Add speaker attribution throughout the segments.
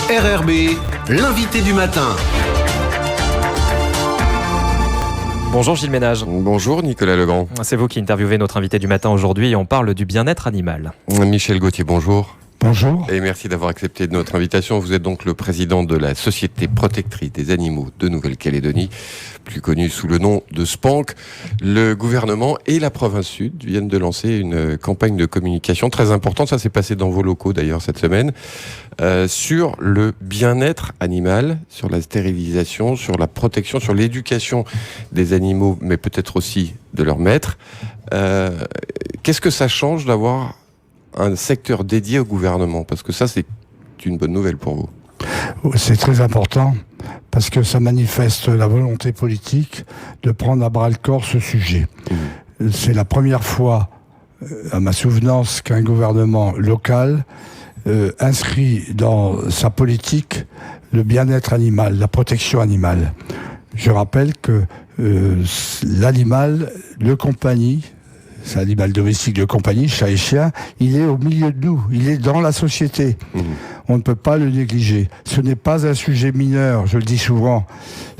Speaker 1: RRB, l'invité du matin.
Speaker 2: Bonjour Gilles Ménage.
Speaker 3: Bonjour Nicolas Legrand.
Speaker 2: C'est vous qui interviewez notre invité du matin aujourd'hui et on parle du bien-être animal.
Speaker 3: Michel Gauthier, bonjour.
Speaker 4: Bonjour.
Speaker 3: Et merci d'avoir accepté notre invitation. Vous êtes donc le président de la Société protectrice des animaux de Nouvelle-Calédonie, plus connue sous le nom de SPANC. Le gouvernement et la province sud viennent de lancer une campagne de communication très importante. Ça s'est passé dans vos locaux d'ailleurs cette semaine, sur le bien-être animal, sur la stérilisation, sur la protection, sur l'éducation des animaux, mais peut-être aussi de leurs maîtres. Qu'est-ce que ça change d'avoir un secteur dédié au gouvernement? Parce que ça, c'est une bonne nouvelle pour vous.
Speaker 4: C'est très important parce que ça manifeste la volonté politique de prendre à bras-le-corps ce sujet. C'est la première fois, à ma souvenance, qu'un gouvernement local inscrit dans sa politique le bien-être animal, la protection animale. Je rappelle que l'animal de compagnie, c'est un animal domestique de compagnie, chat et chien, il est au milieu de nous, il est dans la société. On ne peut pas le négliger. Ce n'est pas un sujet mineur, je le dis souvent.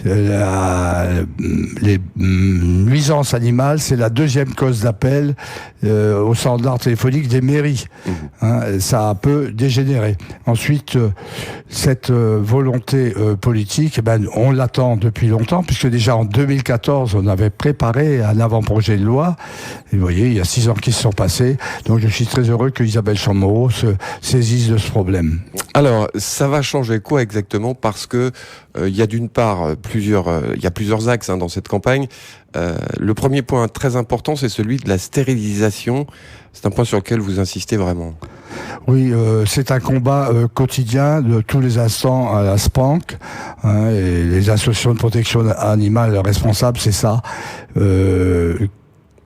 Speaker 4: Les nuisances animales, c'est la deuxième cause d'appel au standard téléphonique des mairies. Ça peut dégénérer. Ensuite, cette volonté politique, on l'attend depuis longtemps, puisque déjà en 2014, on avait préparé un avant-projet de loi. Et vous voyez, il y a 6 ans qui se sont passés. Donc je suis très heureux que Isabelle Chamorro se saisisse de ce problème.
Speaker 3: Alors, ça va changer quoi exactement? Parce que il y a d'une part il y a plusieurs axes dans cette campagne. Le premier point très important, c'est celui de la stérilisation. C'est un point sur lequel vous insistez vraiment.
Speaker 4: Oui, c'est un combat quotidien de tous les instants à la SPANC, et les associations de protection animale responsables, c'est ça.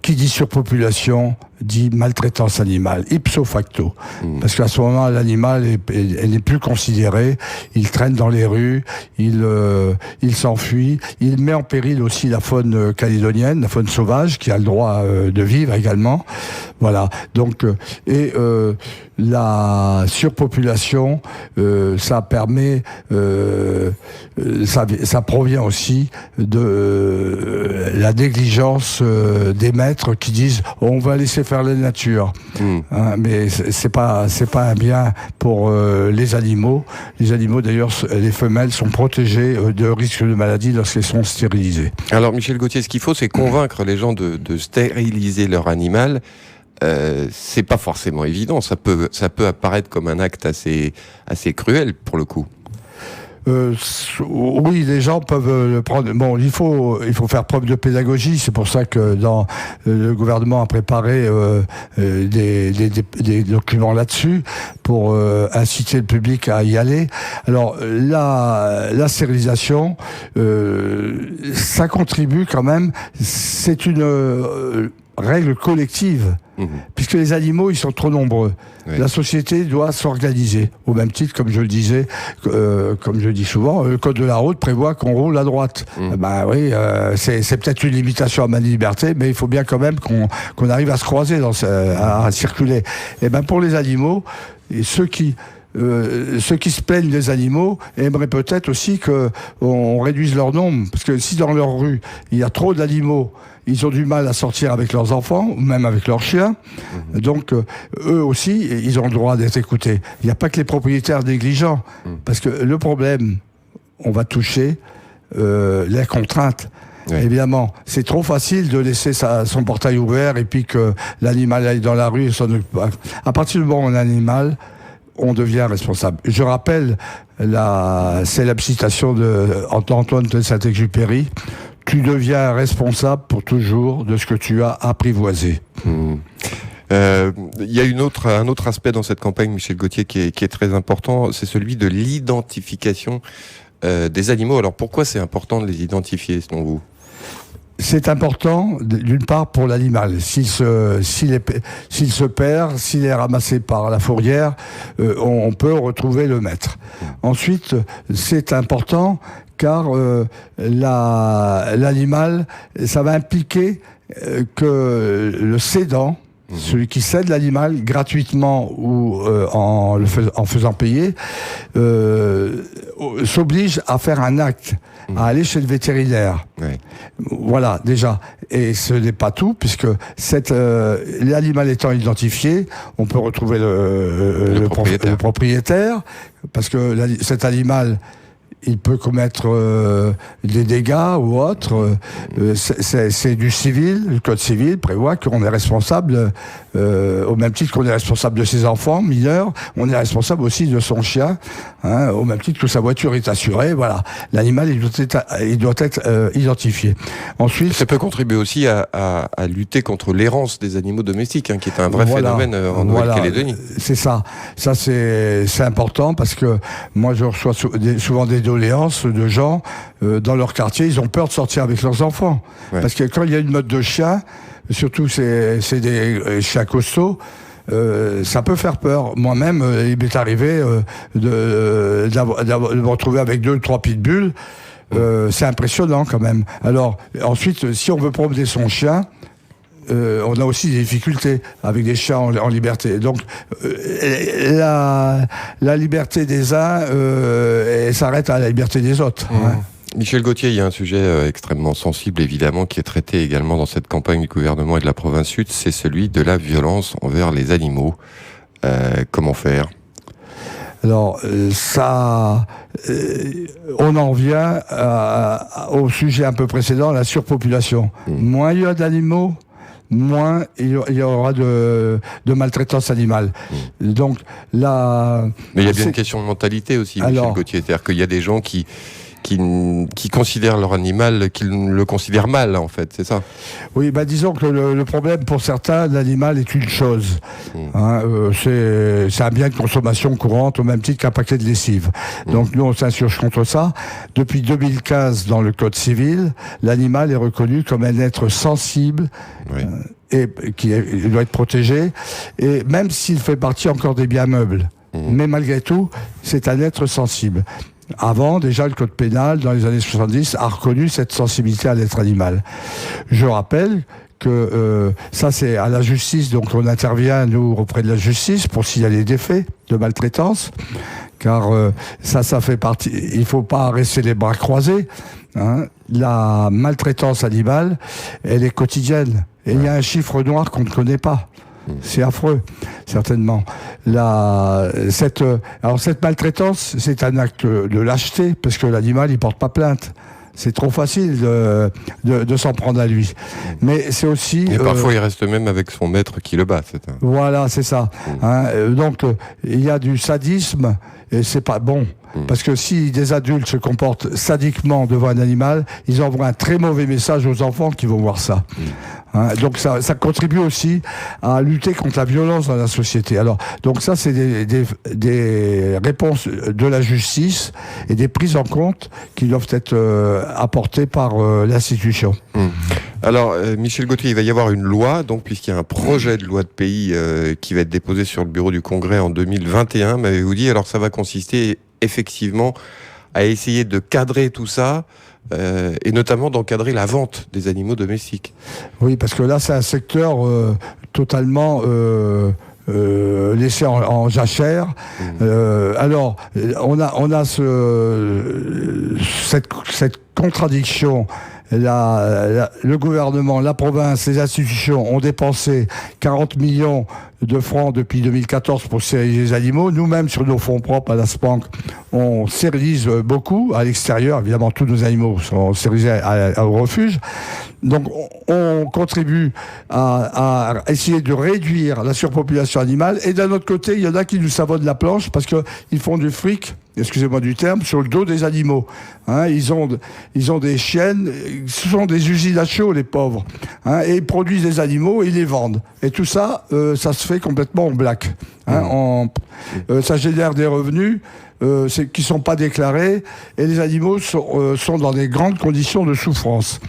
Speaker 4: Qui dit surpopulation dit maltraitance animale, ipso facto. Parce qu'à ce moment, l'animal elle n'est plus considéré, il traîne dans les rues, il s'enfuit, il met en péril aussi la faune calédonienne, la faune sauvage, qui a le droit de vivre également. Voilà. Donc, la surpopulation, ça permet, ça provient aussi de la négligence des maîtres qui disent on va laisser faire la nature. Mais c'est pas un bien pour les animaux. Les animaux, d'ailleurs, les femelles sont protégées de risques de maladie lorsqu'elles sont stérilisées.
Speaker 3: Alors Michel Gauthier, ce qu'il faut, c'est convaincre les gens de stériliser leur animal. C'est pas forcément évident. Ça peut apparaître comme un acte assez cruel pour le coup.
Speaker 4: Oui, les gens peuvent le prendre. Bon, il faut faire preuve de pédagogie. C'est pour ça que le gouvernement a préparé des documents là-dessus pour inciter le public à y aller. Alors la stérilisation, ça contribue quand même. C'est une règle collective. Puisque les animaux, ils sont trop nombreux. Oui. La société doit s'organiser. Au même titre, comme je le disais, comme je dis souvent, le code de la route prévoit qu'on roule à droite. Oui, c'est peut-être une limitation à ma liberté, mais il faut bien quand même qu'on arrive à se croiser, à circuler. Et pour les animaux, et ceux qui se plaignent des animaux aimeraient peut-être aussi qu'on réduise leur nombre. Parce que si dans leur rue, il y a trop d'animaux, ils ont du mal à sortir avec leurs enfants, ou même avec leurs chiens. Donc, eux aussi, ils ont le droit d'être écoutés. Il n'y a pas que les propriétaires négligents. Parce que le problème, on va toucher les contraintes. Oui. Évidemment, c'est trop facile de laisser son portail ouvert et puis que l'animal aille dans la rue et s'en occupe pas. À partir du moment où on a un animal, on devient responsable. Je rappelle la célèbre citation d'Antoine de Saint-Exupéry: tu deviens responsable pour toujours de ce que tu as apprivoisé.
Speaker 3: Il y a un autre aspect dans cette campagne, Michel Gauthier, qui est très important, c'est celui de l'identification des animaux. Alors pourquoi c'est important de les identifier selon vous ?
Speaker 4: C'est important, d'une part, pour l'animal. S'il se perd, s'il est ramassé par la fourrière, on peut retrouver le maître. Ensuite, c'est important car l'animal, ça va impliquer que le cédant Celui qui cède l'animal gratuitement ou en faisant payer s'oblige à faire un acte, à aller chez le vétérinaire.
Speaker 3: Ouais.
Speaker 4: Voilà, déjà. Et ce n'est pas tout, puisque l'animal étant identifié, on peut retrouver le propriétaire, parce que cet animal, il peut commettre des dégâts ou autre. C'est du civil. Le code civil prévoit qu'on est responsable, au même titre qu'on est responsable de ses enfants mineurs, on est responsable aussi de son chien, au même titre que sa voiture est assurée. Voilà, l'animal il doit être identifié. Ensuite,
Speaker 3: ça peut contribuer aussi à lutter contre l'errance des animaux domestiques, qui est un vrai phénomène en Nouvelle-Calédonie.
Speaker 4: C'est ça. Ça c'est important, parce que moi je reçois souvent des doléances de gens dans leur quartier. Ils ont peur de sortir avec leurs enfants, parce que quand il y a une meute de chiens, surtout c'est des chiens costauds, ça peut faire peur. Moi-même, il m'est arrivé de me retrouver avec 2 ou 3 pitbulls. C'est impressionnant quand même. Alors ensuite, si on veut promener son chien, on a aussi des difficultés avec des chiens en liberté. Donc la liberté des uns s'arrête à la liberté des autres.
Speaker 3: Michel Gauthier, il y a un sujet extrêmement sensible, évidemment, qui est traité également dans cette campagne du gouvernement et de la province sud, c'est celui de la violence envers les animaux. Comment faire ?
Speaker 4: Alors on en vient au sujet un peu précédent, la surpopulation. Moins il y a d'animaux, moins il y aura de maltraitance animale. Donc là...
Speaker 3: Mais il y a bien une question de mentalité aussi, Michel Gauthier. C'est-à-dire qu'il y a des gens qui considèrent leur animal, qui le considèrent mal, en fait, c'est ça ?
Speaker 4: Oui, disons que le problème pour certains, l'animal est une chose. C'est un bien de consommation courante, au même titre qu'un paquet de lessive. Donc nous, on s'insurge contre ça. Depuis 2015, dans le Code civil, l'animal est reconnu comme un être sensible, et il doit être protégé, et même s'il fait partie encore des biens meubles. Mais malgré tout, c'est un être sensible. Avant, déjà, le code pénal, dans les années 70, a reconnu cette sensibilité à l'être animal. Je rappelle que ça, c'est à la justice, donc on intervient, nous, auprès de la justice, pour signaler des faits de maltraitance, car ça fait partie... Il ne faut pas rester les bras croisés. La maltraitance animale, elle est quotidienne. Et il y a un chiffre noir qu'on ne connaît pas. C'est affreux, certainement. Cette maltraitance, c'est un acte de lâcheté, parce que l'animal, il porte pas plainte. C'est trop facile de s'en prendre à lui. Mais c'est aussi...
Speaker 3: Et parfois, il reste même avec son maître qui le bat.
Speaker 4: Voilà, c'est ça. Donc, il y a du sadisme, et c'est pas bon. Parce que si des adultes se comportent sadiquement devant un animal, ils envoient un très mauvais message aux enfants qui vont voir ça. Donc ça contribue aussi à lutter contre la violence dans la société. Alors, donc ça, c'est des réponses de la justice et des prises en compte qui doivent être apportées par l'institution.
Speaker 3: Alors, Michel Gauthier, il va y avoir une loi, donc, puisqu'il y a un projet de loi de pays qui va être déposé sur le bureau du Congrès en 2021, m'avez-vous dit. Alors, ça va consister effectivement à essayer de cadrer tout ça, et notamment d'encadrer la vente des animaux domestiques.
Speaker 4: Oui, parce que là, c'est un secteur totalement laissé en jachère. Alors, on a cette contradiction. Le gouvernement, la province, les institutions ont dépensé 40 millions de francs depuis 2014 pour stériliser les animaux. Nous-mêmes, sur nos fonds propres à la SPANC, on stérilise beaucoup. À l'extérieur, évidemment, tous nos animaux sont stérilisés au refuge. Donc, on contribue à essayer de réduire la surpopulation animale. Et d'un autre côté, il y en a qui nous savonnent la planche parce qu'ils font du fric, excusez-moi du terme, sur le dos des animaux. Ils ont des chiennes, ce sont des usines à chaux, les pauvres. Et ils produisent des animaux et ils les vendent. Et tout ça, ça se fait complètement en black. Ça génère des revenus qui ne sont pas déclarés, et les animaux sont dans des grandes conditions de souffrance.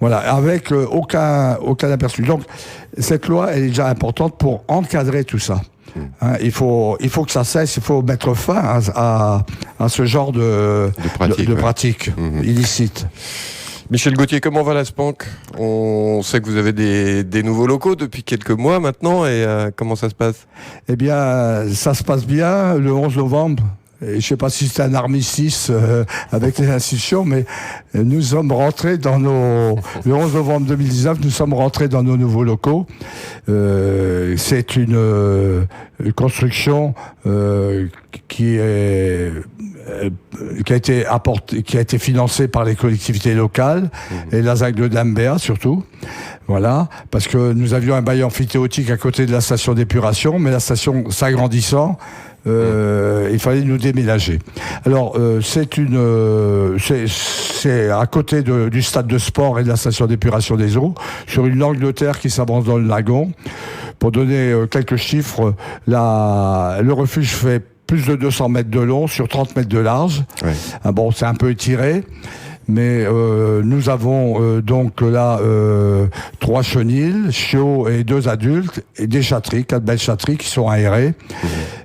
Speaker 4: Voilà, avec aucun aperçu. Donc, cette loi, elle est déjà importante pour encadrer tout ça. Il faut que ça cesse, il faut mettre fin à ce genre de pratique illicite.
Speaker 3: Michel Gauthier, comment va la SPANC? On sait que vous avez des nouveaux locaux depuis quelques mois maintenant, et comment ça se passe?
Speaker 4: Eh bien, ça se passe bien. Le 11 novembre, et je ne sais pas si c'est un armistice avec les institutions, mais nous sommes rentrés dans le 11 novembre 2019, nous sommes rentrés dans nos nouveaux locaux. C'est une construction qui a été financée par les collectivités locales et la ZAC de Dambéa surtout. Voilà, parce que nous avions un bail amphithéotique à côté de la station d'épuration, mais la station s'agrandissant, il fallait nous déménager. Alors, c'est à côté du stade de sport et de la station d'épuration des eaux, sur une langue de terre qui s'avance dans le lagon. Pour donner quelques chiffres, le refuge fait plus de 200 mètres de long sur 30 mètres de large. Ouais. Bon, c'est un peu étiré. Mais nous avons donc là 3 chenils, chiots et 2 adultes, et des chatteries, 4 belles chatteries qui sont aérées.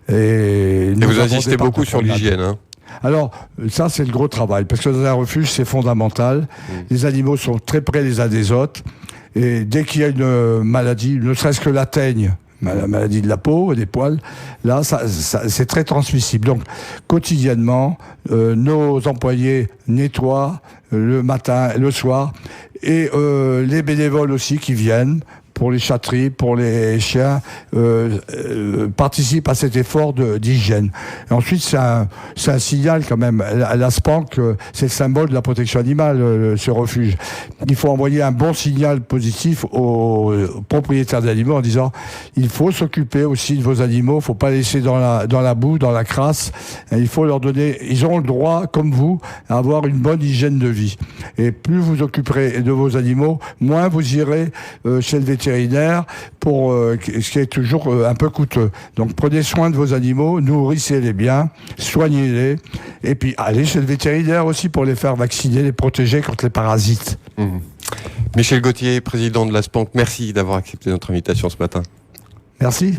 Speaker 3: Et vous insistez beaucoup sur l'hygiène, hein?
Speaker 4: Alors, ça, c'est le gros travail, parce que dans un refuge, c'est fondamental. Les animaux sont très près les uns des autres, et dès qu'il y a une maladie, ne serait-ce que la teigne, la maladie de la peau et des poils, là, c'est très transmissible. Donc, quotidiennement, nos employés nettoient le matin, le soir, et les bénévoles aussi qui viennent pour les chatteries, pour les chiens, participent à cet effort d'hygiène. Et ensuite, c'est un signal quand même. La SPANC, c'est le symbole de la protection animale, ce refuge. Il faut envoyer un bon signal positif aux propriétaires d'animaux en disant il faut s'occuper aussi de vos animaux, il ne faut pas laisser dans la boue, dans la crasse. Et il faut leur donner, ils ont le droit, comme vous, à avoir une bonne hygiène de vie. Et plus vous occuperez de vos animaux, moins vous irez chez le vétérinaire, pour ce qui est toujours un peu coûteux. Donc prenez soin de vos animaux, nourrissez-les bien, soignez-les, et puis allez chez le vétérinaire aussi pour les faire vacciner, les protéger contre les parasites.
Speaker 3: Michel Gauthier, président de la SPANC, merci d'avoir accepté notre invitation ce matin.
Speaker 4: Merci.